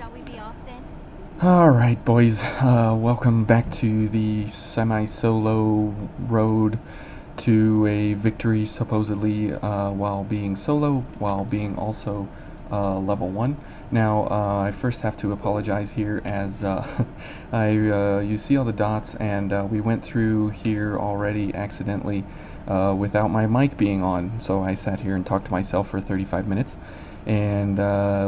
Shall we be off then? Alright, boys, welcome back to the semi-solo road to a victory, supposedly, while being solo, while being also level 1. Now, I first have to apologize here as you see all the dots, and we went through here already accidentally without my mic being on, so I sat here and talked to myself for 35 minutes and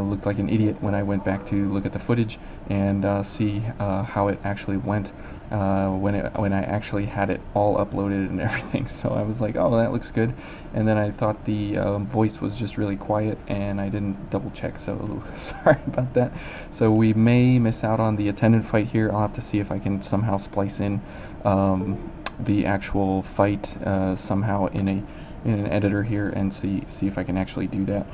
looked like an idiot when I went back to look at the footage and see how it actually went when I actually had it all uploaded and everything. So I was like, oh, that looks good, and then I thought the voice was just really quiet and I didn't double check, so sorry about that. So we may miss out on the attendant fight here. I'll have to see if I can somehow splice in the actual fight somehow in an editor here and see if I can actually do that.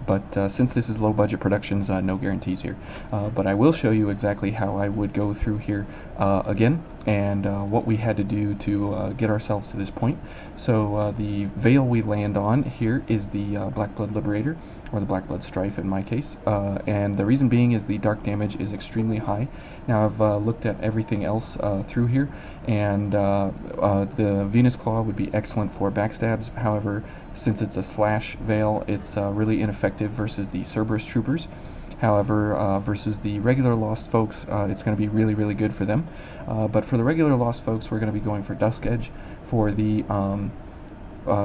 But since this is low budget productions, no guarantees here. But I will show you exactly how I would go through here again and what we had to do to get ourselves to this point. So the veil we land on here is the Black Blood Liberator, or the Black Blood Strife in my case, and the reason being is the dark damage is extremely high. Now I've looked at everything else through here, and the Venus Claw would be excellent for backstabs. However, since it's a slash veil, it's really ineffective versus the Cerberus Troopers. However, versus the regular Lost folks, it's going to be really, really good for them. But for the regular Lost folks, we're going to be going for Dusk Edge. For the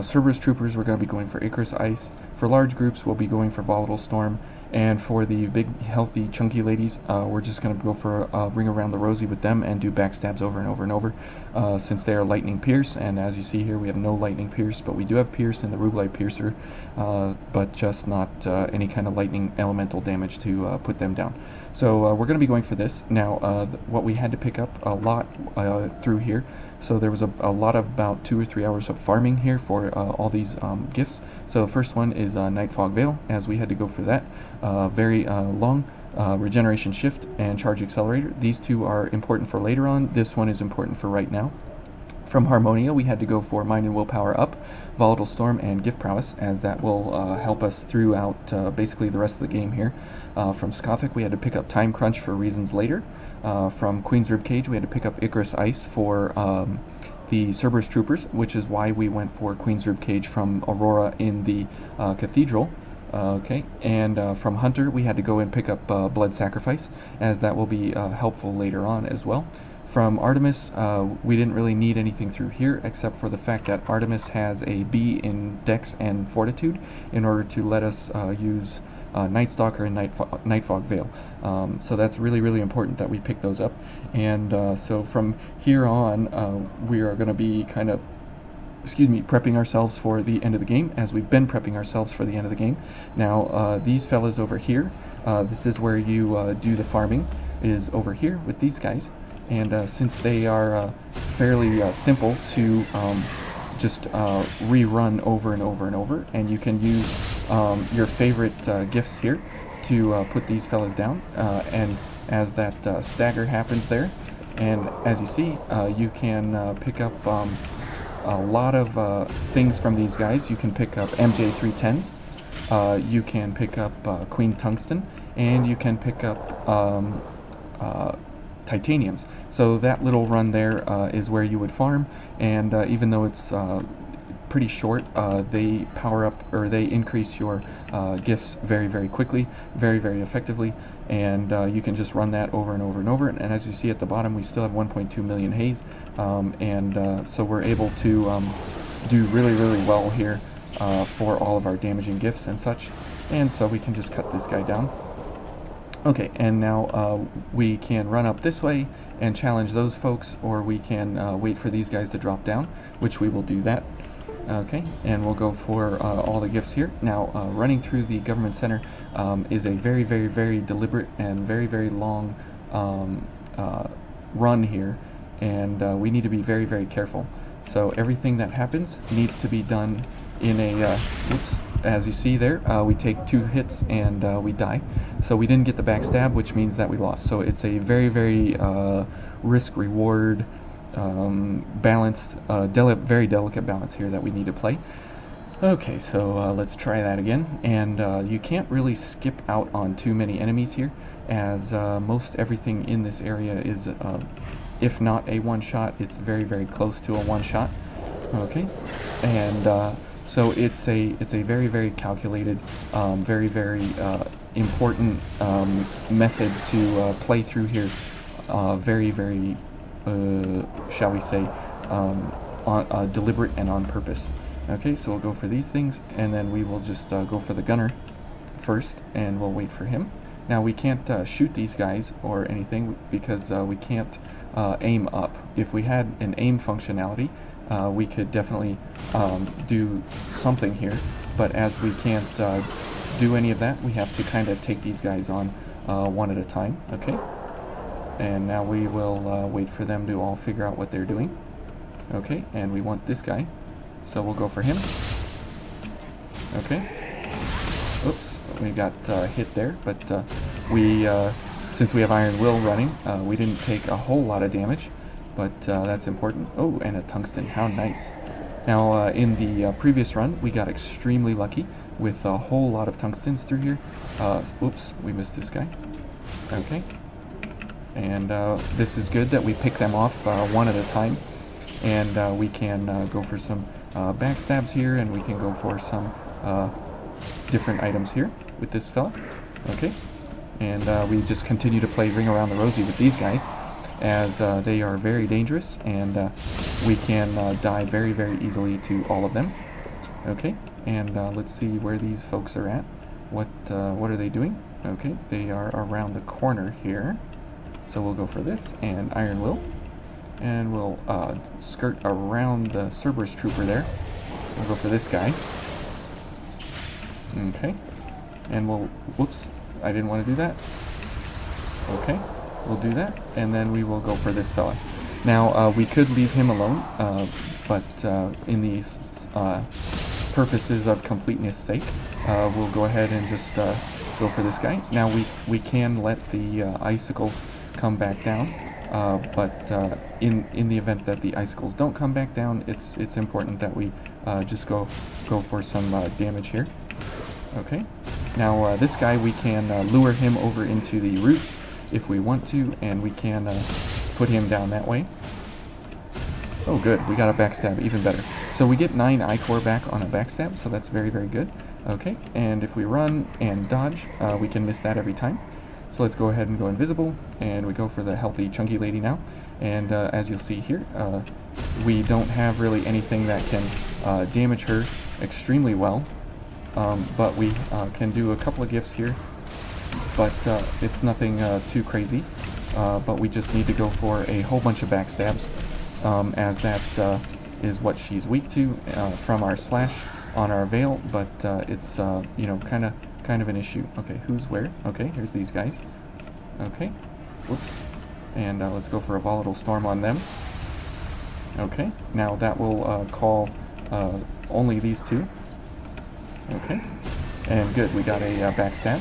Cerberus Troopers, we're going to be going for Icarus Ice. For large groups, we'll be going for Volatile Storm. And for the big, healthy, chunky ladies, we're just going to go for a Ring Around the Rosie with them and do backstabs over and over and over, since they are Lightning Pierce. And as you see here, we have no Lightning Pierce, but we do have Pierce in the Rubelite Piercer, but just not any kind of lightning elemental damage to put them down. So we're going to be going for this. Now, what we had to pick up a lot through here, so there was a lot of about 2 or 3 hours of farming here for all these gifts. So the first one is Night Fog Veil, as we had to go for that. Very long regeneration shift and charge accelerator. These two are important for later on. This one is important for right now. From Harmonia, we had to go for Mind and Willpower up, Volatile Storm, and Gift Prowess, as that will help us throughout basically the rest of the game here. From Skothic, we had to pick up Time Crunch for reasons later. From Queen's Ribcage, we had to pick up Icarus Ice for the Cerberus Troopers, which is why we went for Queen's Ribcage from Aurora in the Cathedral. Okay, and from Hunter, we had to go and pick up Blood Sacrifice, as that will be helpful later on as well. From Artemis, we didn't really need anything through here, except for the fact that Artemis has a B in Dex and Fortitude in order to let us use Night Stalker and Night Fog Veil. So that's really, really important that we pick those up. And so from here on, we are going to be kind of prepping ourselves for the end of the game, as we've been prepping ourselves for the end of the game. Now, these fellas over here, this is where you do the farming, is over here with these guys. And since they are fairly simple to just rerun over and over and over, and you can use your favorite gifts here to put these fellas down, and as that stagger happens there, and as you see, you can pick up a lot of things from these guys. You can pick up MJ310s, you can pick up Queen Tungsten, and you can pick up Titaniums. So that little run there is where you would farm, and even though it's pretty short, they power up, or they increase your gifts very, very quickly, very, very effectively, and you can just run that over and over and over. And as you see at the bottom, we still have 1.2 million haze, and so we're able to do really, really well here for all of our damaging gifts and such. And so we can just cut this guy down. Okay, and now we can run up this way and challenge those folks, or we can wait for these guys to drop down, which we will do that. Okay, and we'll go for all the gifts here. Now, running through the government center is a very, very, very deliberate and very, very long run here, and we need to be very, very careful. So everything that happens needs to be done in a, whoops, as you see there, we take 2 hits and we die. So we didn't get the backstab, which means that we lost. So it's a very, very risk-reward balanced, very delicate balance here that we need to play. Okay, so let's try that again. And you can't really skip out on too many enemies here, as most everything in this area is, if not a one-shot, it's very, very close to a one-shot. Okay, and so it's a very, very calculated, very, very important method to play through here. Very, very, shall we say, deliberate and on purpose. Okay, so we'll go for these things, and then we will just go for the gunner first, and we'll wait for him. Now we can't shoot these guys or anything because we can't aim up. If we had an aim functionality, we could definitely do something here, but as we can't do any of that, we have to kind of take these guys on one at a time. Okay, and now we will wait for them to all figure out what they're doing. Okay, and we want this guy, so we'll go for him. Okay. Oops, we got hit there, but since we have Iron Will running, we didn't take a whole lot of damage, but that's important. Oh, and a tungsten, how nice. Now, in the previous run, we got extremely lucky with a whole lot of tungstens through here. Oops, we missed this guy. Okay. And this is good that we pick them off one at a time, and we can go for some backstabs here, and we can go for some different items here with this fella. Okay, and we just continue to play Ring Around the Rosie with these guys, as they are very dangerous, and we can die very, very easily to all of them. Okay, and let's see where these folks are at. What are they doing? Okay, they are around the corner here, so we'll go for this and Iron Will, and we'll skirt around the Cerberus Trooper there. We'll go for this guy. Okay, and we'll, whoops, I didn't want to do that. Okay, we'll do that, and then we will go for this fella. Now, we could leave him alone, but in the purposes of completeness sake, we'll go ahead and just go for this guy. Now, we can let the icicles come back down, but in the event that the icicles don't come back down, it's important that we just go for some damage here. Okay, now this guy, we can lure him over into the roots if we want to, and we can put him down that way. Oh good, we got a backstab, even better. So we get 9 I-core back on a backstab, so that's very, very good. Okay, and if we run and dodge, we can miss that every time. So let's go ahead and go invisible, and we go for the healthy chunky lady now. And as you'll see here, we don't have really anything that can damage her extremely well. But we can do a couple of gifts here, but it's nothing too crazy. But we just need to go for a whole bunch of backstabs, as that is what she's weak to from our slash on our veil. But it's you know, kind of an issue. Okay, who's where? Okay, here's these guys. Okay, whoops, and let's go for a volatile storm on them. Okay, now that will call only these two. Okay, and good, we got a backstab,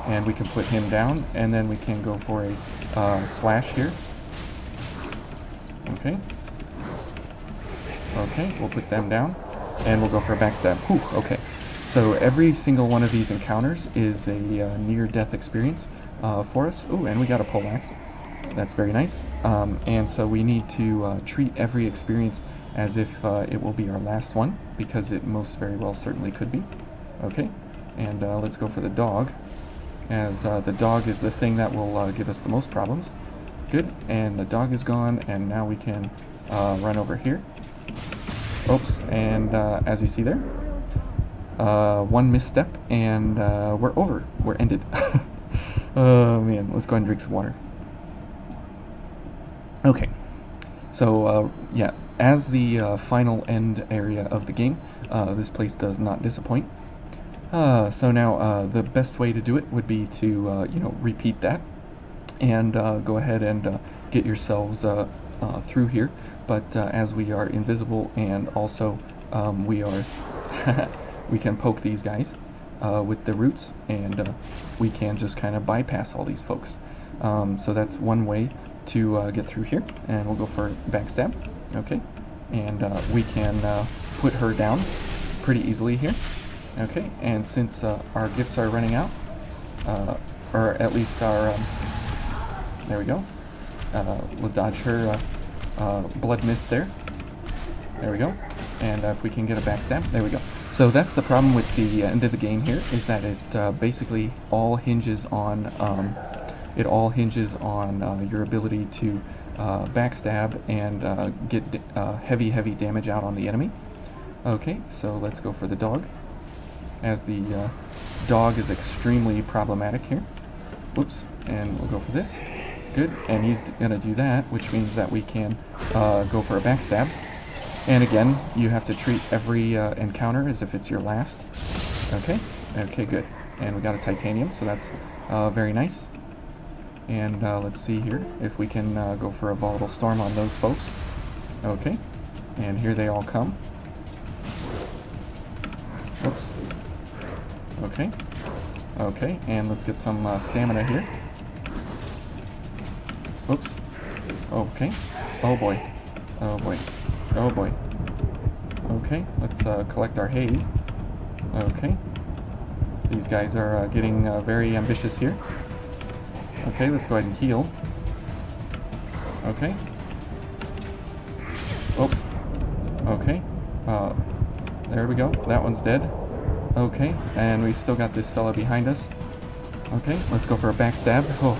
and we can put him down, and then we can go for a slash here. Okay, we'll put them down, and we'll go for a backstab. Whew, okay, so every single one of these encounters is a near-death experience for us. Ooh, and we got a poleaxe. That's very nice. And so we need to treat every experience as if it will be our last one, because it most very well certainly could be. Okay, and let's go for the dog, as the dog is the thing that will give us the most problems. Good, and the dog is gone, and now we can run over here. Oops, and as you see there, one misstep, and we're over. We're ended. Oh man, let's go ahead and drink some water. Okay, so yeah, as the final end area of the game, this place does not disappoint. So now the best way to do it would be to you know, repeat that, and go ahead and get yourselves through here. But as we are invisible, and also we are we can poke these guys with the roots, and we can just kind of bypass all these folks. So that's one way to get through here, and we'll go for backstab. Okay, and we can put her down, pretty easily here. Okay, and since our gifts are running out, or at least our, there we go, we'll dodge her blood mist there. There we go. And if we can get a backstab, there we go. So that's the problem with the end of the game here, is that it basically all hinges on your ability to backstab and get heavy damage out on the enemy. Okay, so let's go for the dog, as the dog is extremely problematic here. Whoops, and we'll go for this. Good, and he's gonna do that, which means that we can go for a backstab. And again, you have to treat every encounter as if it's your last. Okay, okay, good. And we got a titanium, so that's very nice. And let's see here if we can go for a volatile storm on those folks. Okay, and here they all come. Oops. Okay, okay, and let's get some stamina here. Oops. Okay. Oh boy. Oh boy. Oh boy. Okay, let's collect our haze. Okay. These guys are getting very ambitious here. Okay, let's go ahead and heal. Okay. Oops. Okay. There we go. That one's dead. Okay, and we still got this fella behind us. Okay, let's go for a backstab. Oh.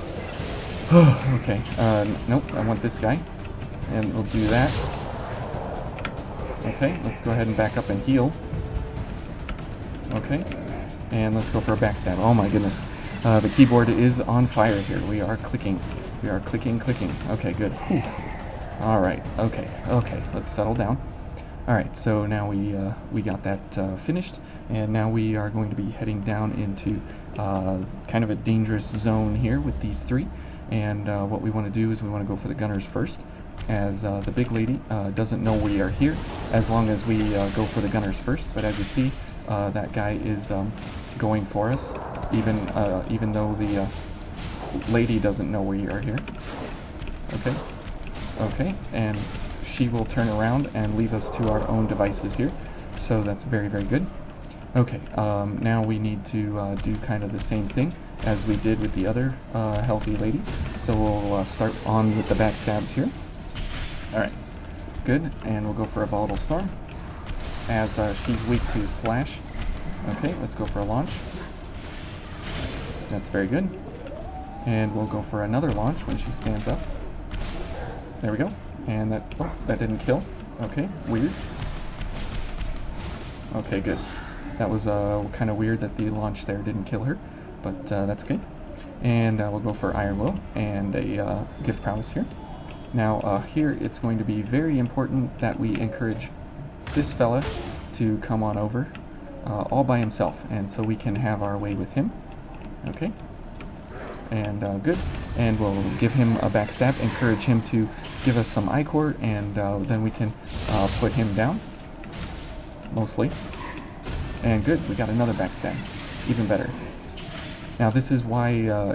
Okay, nope, I want this guy. And we'll do that. Okay, let's go ahead and back up and heal. Okay, and let's go for a backstab. Oh my goodness. The keyboard is on fire here. We are clicking. We are clicking. Okay, good. Whew. All right, okay, let's settle down. All right, so now we got that finished, and now we are going to be heading down into kind of a dangerous zone here with these three. And what we want to do is we want to go for the gunners first, as the big lady doesn't know we are here as long as we go for the gunners first. But as you see, that guy is going for us, even though the lady doesn't know we are here. Okay, okay, and she will turn around and leave us to our own devices here. So that's very good. Okay, now we need to do kind of the same thing as we did with the other healthy lady. So we'll start on with the backstabs here. Alright, good, and we'll go for a volatile storm, as she's weak to slash. Okay, let's go for a launch. That's very good. And we'll go for another launch when she stands up. There we go. And that didn't kill. Okay, weird. Okay, good. That was kind of weird that the launch there didn't kill her, but that's okay. And we'll go for Iron Will and a gift prowess here. Now here it's going to be very important that we encourage this fella to come on over all by himself, and so we can have our way with him. Okay. And good. And we'll give him a backstab, encourage him to give us some I-core, and then we can put him down, mostly. And good, we got another backstab, even better. Now this is why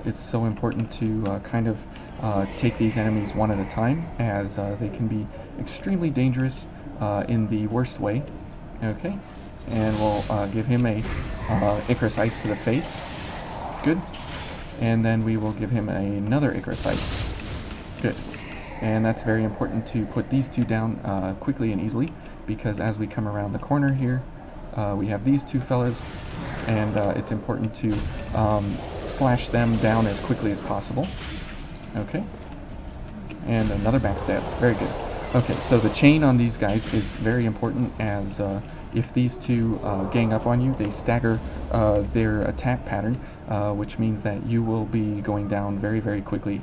it's so important to kind of take these enemies one at a time, as they can be extremely dangerous in the worst way. Okay, and we'll give him a Icarus Ice to the face. Good. And then we will give him another Icarus Ice. Good. And that's very important to put these two down quickly and easily, because as we come around the corner here, we have these two fellas, and it's important to slash them down as quickly as possible. Okay. And another backstab. Very good. Okay, so the chain on these guys is very important, as if these two gang up on you, they stagger their attack pattern, which means that you will be going down very quickly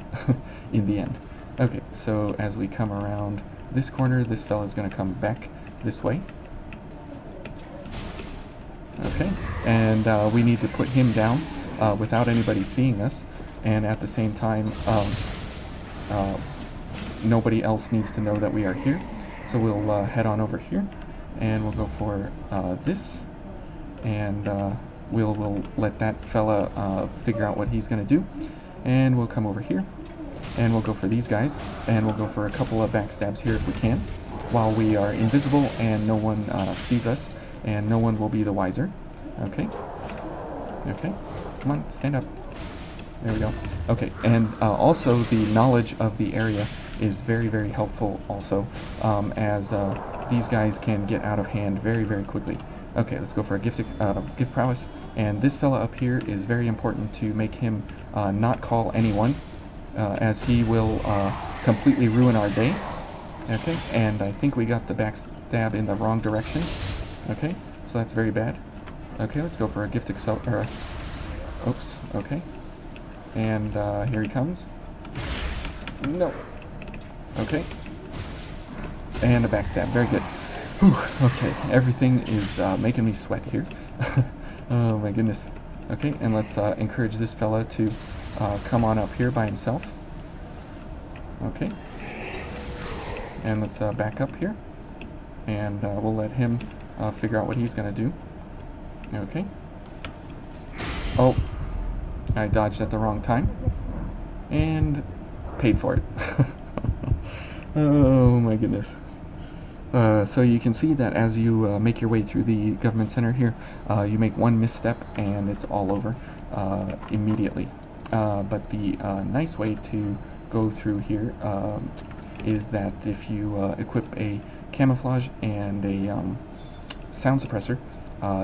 in the end. Okay, so as we come around this corner, this fella is going to come back this way. Okay, and we need to put him down without anybody seeing us, and at the same time nobody else needs to know that we are here. So we'll head on over here, and we'll go for this, and we'll let that fella figure out what he's going to do, and we'll come over here, and we'll go for these guys, and we'll go for a couple of backstabs here if we can, while we are invisible and no one sees us. and no one will be the wiser. Okay. Okay. Come on, stand up. There we go. Okay, and also the knowledge of the area is very, very helpful also, as these guys can get out of hand very, very quickly. Okay, let's go for a gift prowess, and this fella up here is very important to make him not call anyone, as he will completely ruin our day. Okay, and I think we got the backstab in the wrong direction. Okay, so that's very bad. Okay, let's go for a gift oops, okay. And here he comes. No. Okay. And a backstab. Very good. Whew. Okay, everything is making me sweat here. Oh my goodness. Okay, and let's encourage this fella to come on up here by himself. Okay. And let's back up here. And we'll let him figure out what he's going to do. Okay. Oh. I dodged at the wrong time, and paid for it. Oh my goodness. So you can see that as you make your way through the government center here, you make one misstep and it's all over immediately. But the nice way to go through here is that if you equip a camouflage and a sound suppressor,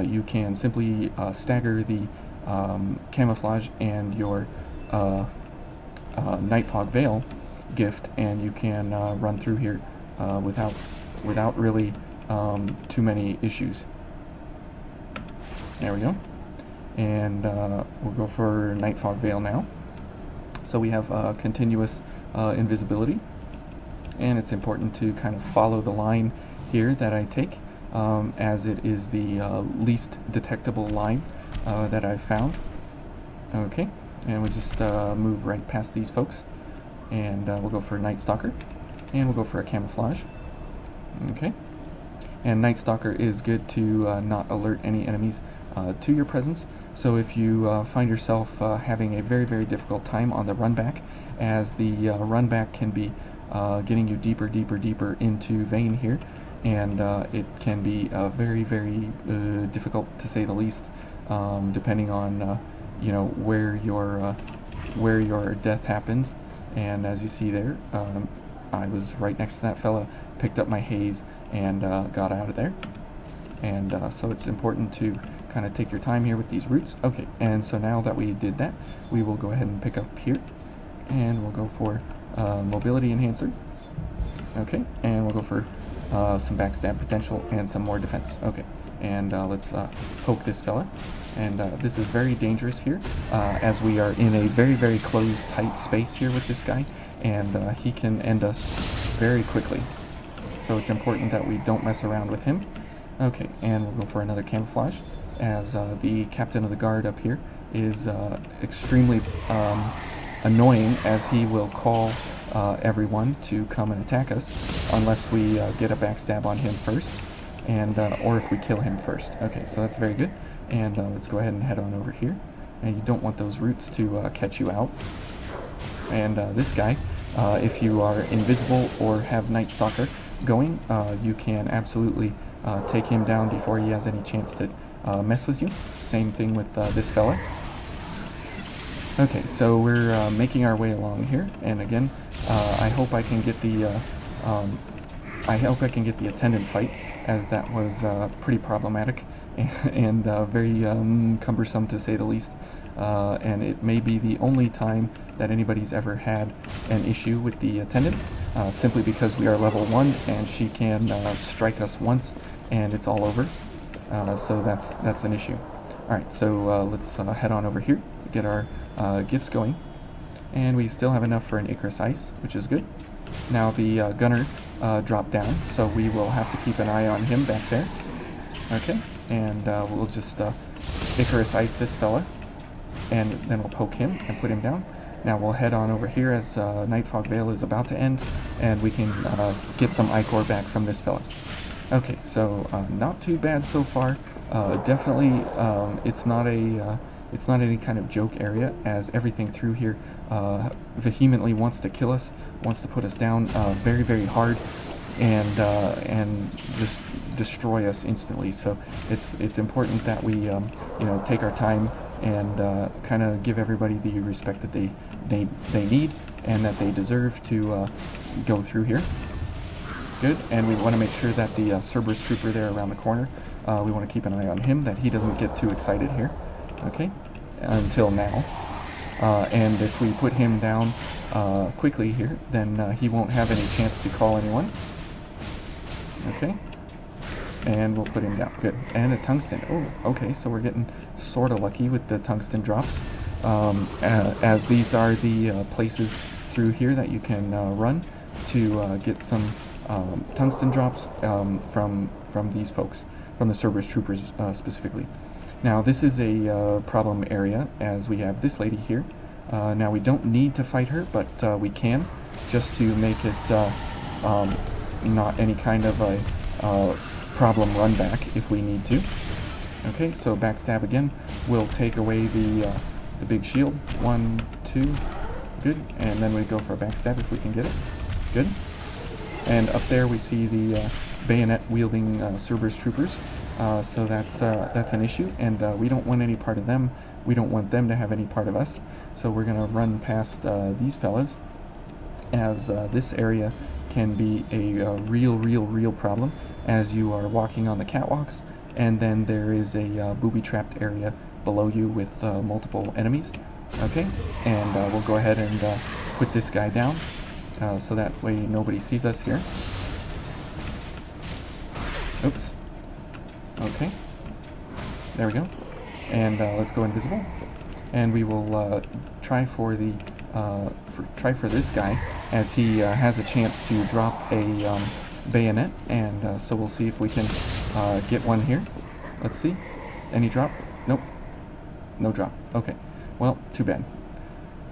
you can simply stagger the camouflage and your night fog veil gift, and you can run through here without really too many issues. There we go. And we'll go for night fog veil now. So we have continuous invisibility, and it's important to kind of follow the line here that I take, as it is the least detectable line that I've found. Okay, and we'll just move right past these folks, and we'll go for Night Stalker, and we'll go for a camouflage. Okay, and Night Stalker is good to not alert any enemies to your presence. So if you find yourself having a very, very difficult time on the run back, as the run back can be getting you deeper into vein here, and it can be very, very difficult, to say the least, depending on you know, where your death happens. And as you see there, I was right next to that fella, picked up my haze, and got out of there. And so it's important to kind of take your time here with these routes. Okay, and so now that we did that, we will go ahead and pick up here, and we'll go for mobility enhancer. Okay, and we'll go for some backstab potential and some more defense. Okay, and let's poke this fella. And this is very dangerous here, as we are in a very, very closed, tight space here with this guy, and he can end us very quickly. So it's important that we don't mess around with him. Okay, and we'll go for another camouflage, as the captain of the guard up here is extremely annoying, as he will call everyone to come and attack us unless we get a backstab on him first, and or if we kill him first. Okay, so that's very good. And let's go ahead and head on over here. And you don't want those roots to catch you out. And this guy, if you are invisible or have Night Stalker going, you can absolutely take him down before he has any chance to mess with you. Same thing with this fella. Okay, so we're making our way along here, and again, I hope I can get the attendant fight, as that was pretty problematic and very cumbersome, to say the least. And it may be the only time that anybody's ever had an issue with the attendant, simply because we are level 1 and she can strike us once and it's all over. So that's an issue. Alright, so let's head on over here, get our gifts going. And we still have enough for an Icarus Ice, which is good. Now the gunner dropped down, so we will have to keep an eye on him back there. Okay, and we'll just Icarus Ice this fella, and then we'll poke him and put him down. Now we'll head on over here, as Night Fog Veil is about to end, and we can get some Ichor back from this fella. Okay, so not too bad so far. Definitely, it's not any kind of joke area, as everything through here vehemently wants to kill us, wants to put us down very, very hard. and just destroy us instantly. So it's important that we take our time and kind of give everybody the respect that they need and that they deserve to go through here. Good, and we want to make sure that the Cerberus Trooper there around the corner, we want to keep an eye on him, that he doesn't get too excited here. Okay, until now. And if we put him down quickly here, then he won't have any chance to call anyone. Okay, and we'll put him down. Good, and a tungsten. Oh, okay, so we're getting sort of lucky with the tungsten drops, as these are the places through here that you can run to get some tungsten drops from these folks, from the Cerberus Troopers specifically. Now this is a problem area, as we have this lady here. Now we don't need to fight her, but we can, just to make it not any kind of a problem run back if we need to. Okay, so backstab again. We'll take away the big shield. 1, 2, good, and then we go for a backstab if we can get it. Good. And up there we see the bayonet-wielding Cerberus Troopers, so that's an issue, and we don't want any part of them. We don't want them to have any part of us, so we're going to run past these fellas, as this area can be a real problem, as you are walking on the catwalks, and then there is a booby-trapped area below you with multiple enemies. Okay, and we'll go ahead and put this guy down. So that way nobody sees us here. Oops. Okay. There we go. And let's go invisible. And we will try for the this guy, as he has a chance to drop a bayonet. And so we'll see if we can get one here. Let's see. Any drop? Nope. No drop. Okay. Well, too bad.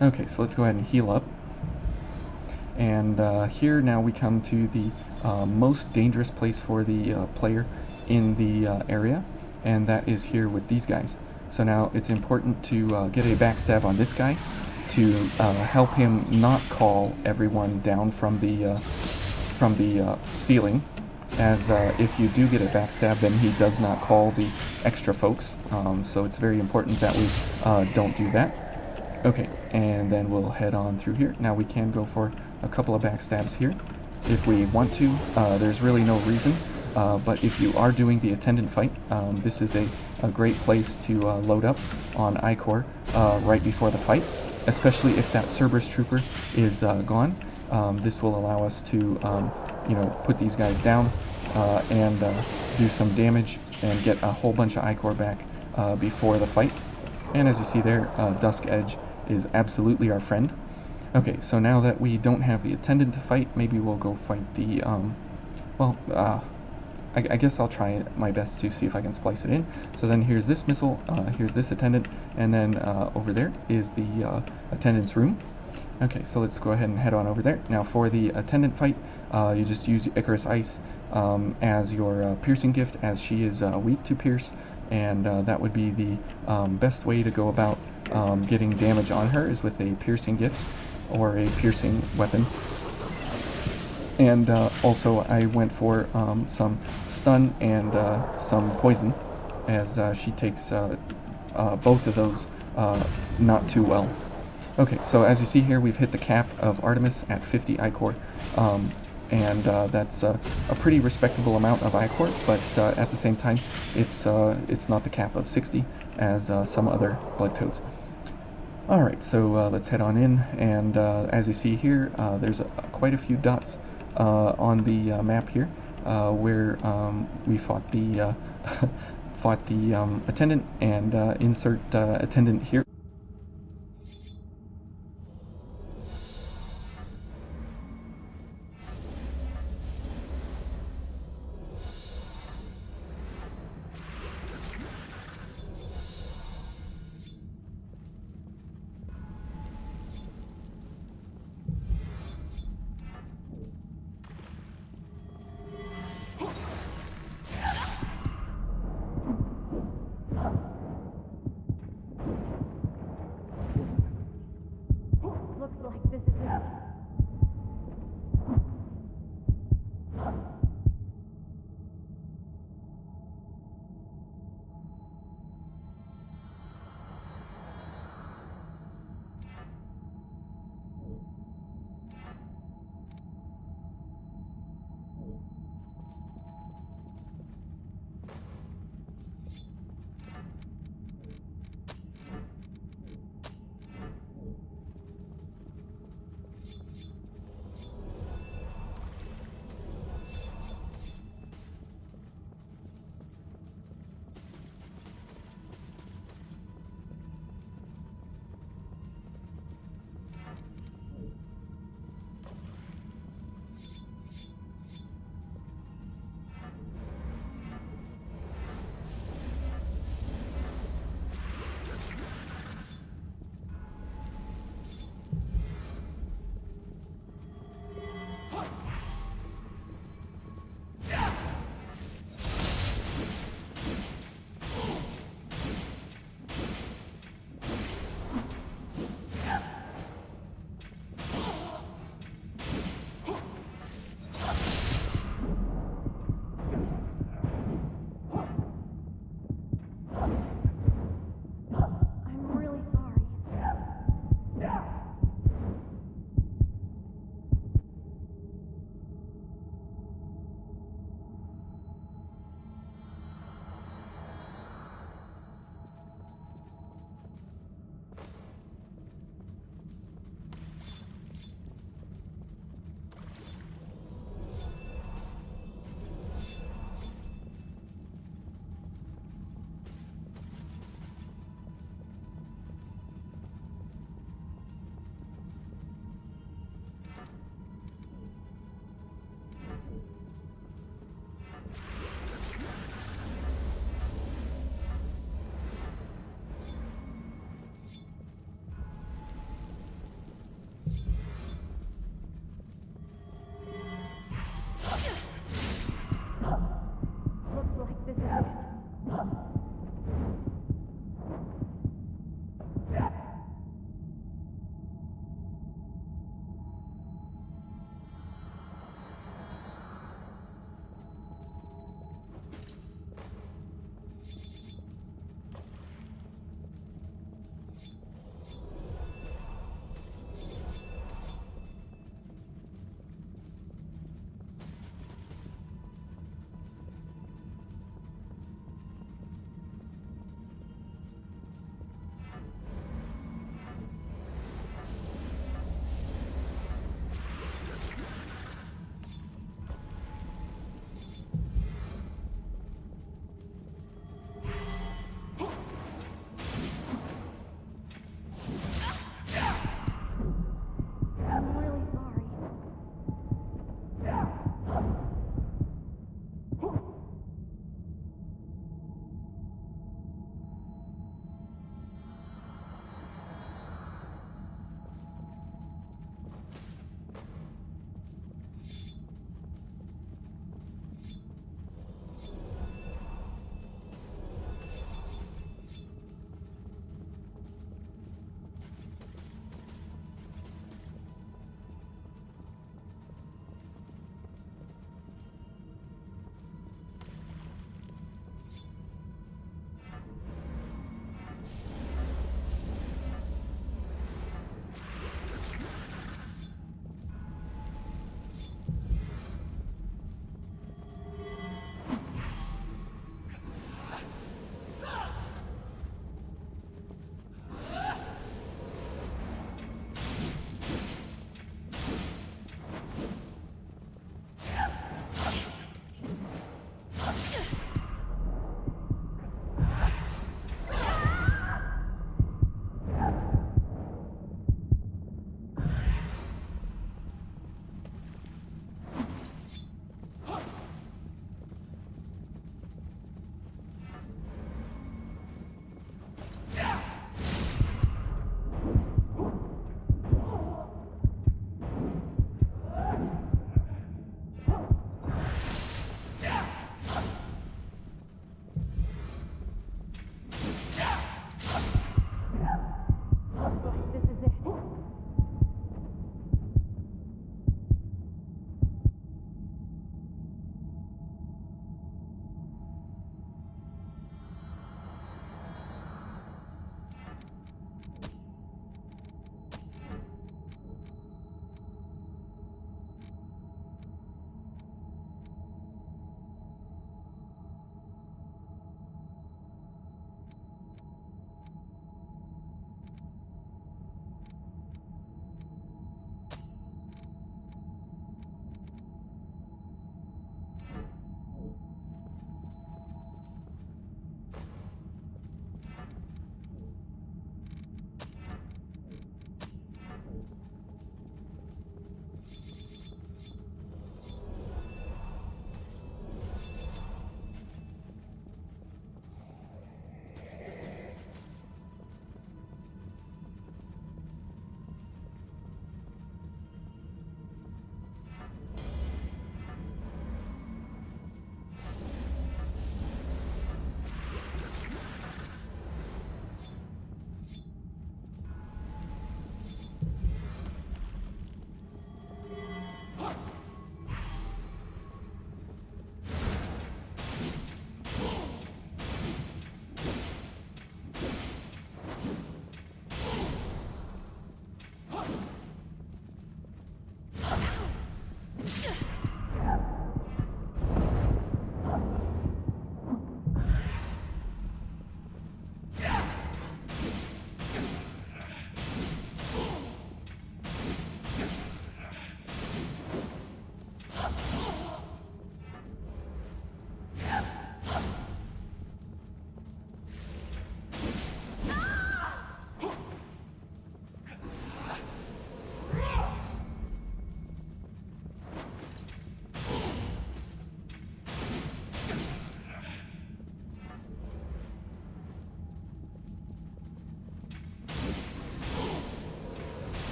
Okay, so let's go ahead and heal up. And here now we come to the most dangerous place for the player in the area, and that is here with these guys. So now it's important to get a backstab on this guy to help him not call everyone down from the ceiling, as if you do get a backstab, then he does not call the extra folks. So it's very important that we don't do that. Okay, and then we'll head on through here. Now we can go for a couple of backstabs here if we want to. There's really no reason, but if you are doing the attendant fight, this is a great place to load up on I-Core right before the fight, especially if that Cerberus Trooper is gone. This will allow us to put these guys down and do some damage and get a whole bunch of I-Core back before the fight. And as you see there, Dusk Edge is absolutely our friend. Okay, so now that we don't have the attendant to fight, maybe we'll go fight the, I guess I'll try my best to see if I can splice it in. So then here's this missile, here's this attendant, and then over there is the attendant's room. Okay, so let's go ahead and head on over there. Now for the attendant fight, you just use Icarus Ice as your piercing gift, as she is weak to pierce, and that would be the best way to go about getting damage on her, is with a piercing gift or a piercing weapon. And also I went for some stun and some poison, as she takes both of those not too well. Okay, so as you see here, we've hit the cap of Artemis at 50 I-Core, and that's a pretty respectable amount of I-Core, but at the same time, it's not the cap of 60, as some other blood codes. Alright, so let's head on in, and as you see here, there's quite a few dots on the map here, where we fought the attendant, and insert attendant here.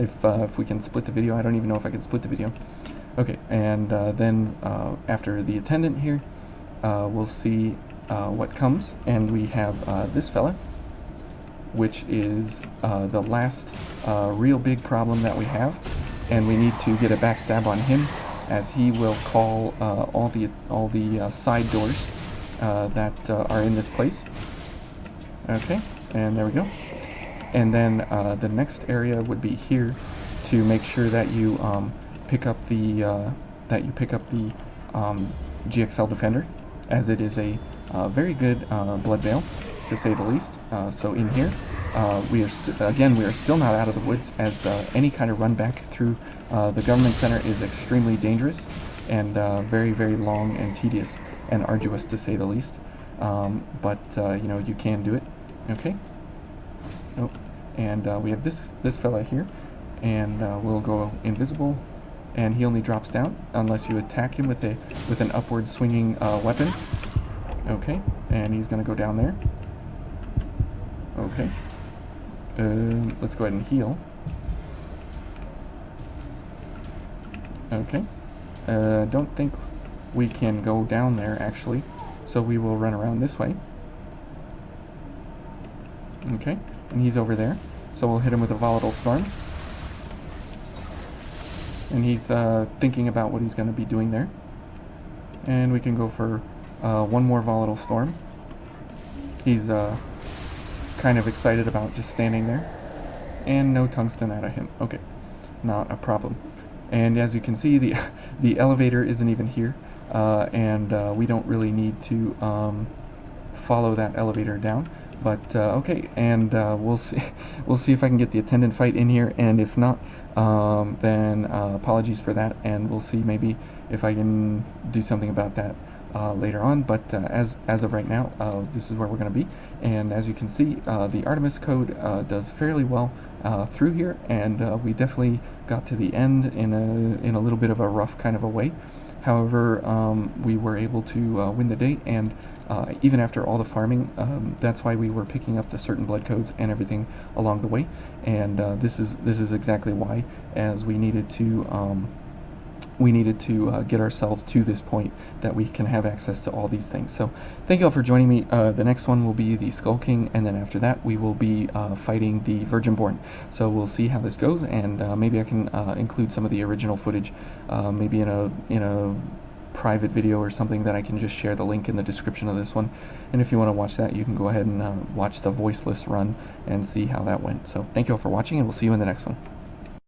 if we can split the video. I don't even know if I can split the video. Okay, and then after the attendant here, we'll see what comes, and we have this fella, which is the last real big problem that we have, and we need to get a backstab on him, as he will call all the side doors that are in this place. Okay, and there we go. And then the next area would be here to make sure that you pick up the GXL Defender, as it is a very good blood veil, to say the least. So in here, we are still not out of the woods, as any kind of run back through the government center is extremely dangerous and very, very long and tedious and arduous, to say the least. But you know, you can do it. Okay. Oh, and we have this fella here, and we'll go invisible, and he only drops down unless you attack him with an upward swinging weapon. Okay, and he's gonna go down there. Okay. Let's go ahead and heal. Okay. Don't think we can go down there, actually, so we will run around this way. Okay, and he's over there, so we'll hit him with a volatile storm. And he's thinking about what he's going to be doing there. And we can go for one more volatile storm. He's kind of excited about just standing there. And no tungsten out of him. Okay, not a problem. And as you can see, the elevator isn't even here, and we don't really need to follow that elevator down. But okay, and we'll see if I can get the attendant fight in here, and if not, then apologies for that, and we'll see maybe if I can do something about that later on. But as of right now, this is where we're going to be, and as you can see, the Artemis code does fairly well through here, and we definitely got to the end in a little bit of a rough kind of a way. However, we were able to win the day, and even after all the farming, that's why we were picking up the certain blood codes and everything along the way. And this is exactly why, as we needed to get ourselves to this point that we can have access to all these things. So thank you all for joining me. The next one will be the Skull King, and then after that we will be fighting the Virgin-born. So we'll see how this goes, and maybe I can include some of the original footage, maybe in a private video or something that I can just share the link in the description of this one. And if you want to watch that, you can go ahead and watch the voiceless run and see how that went. So thank you all for watching, and we'll see you in the next one.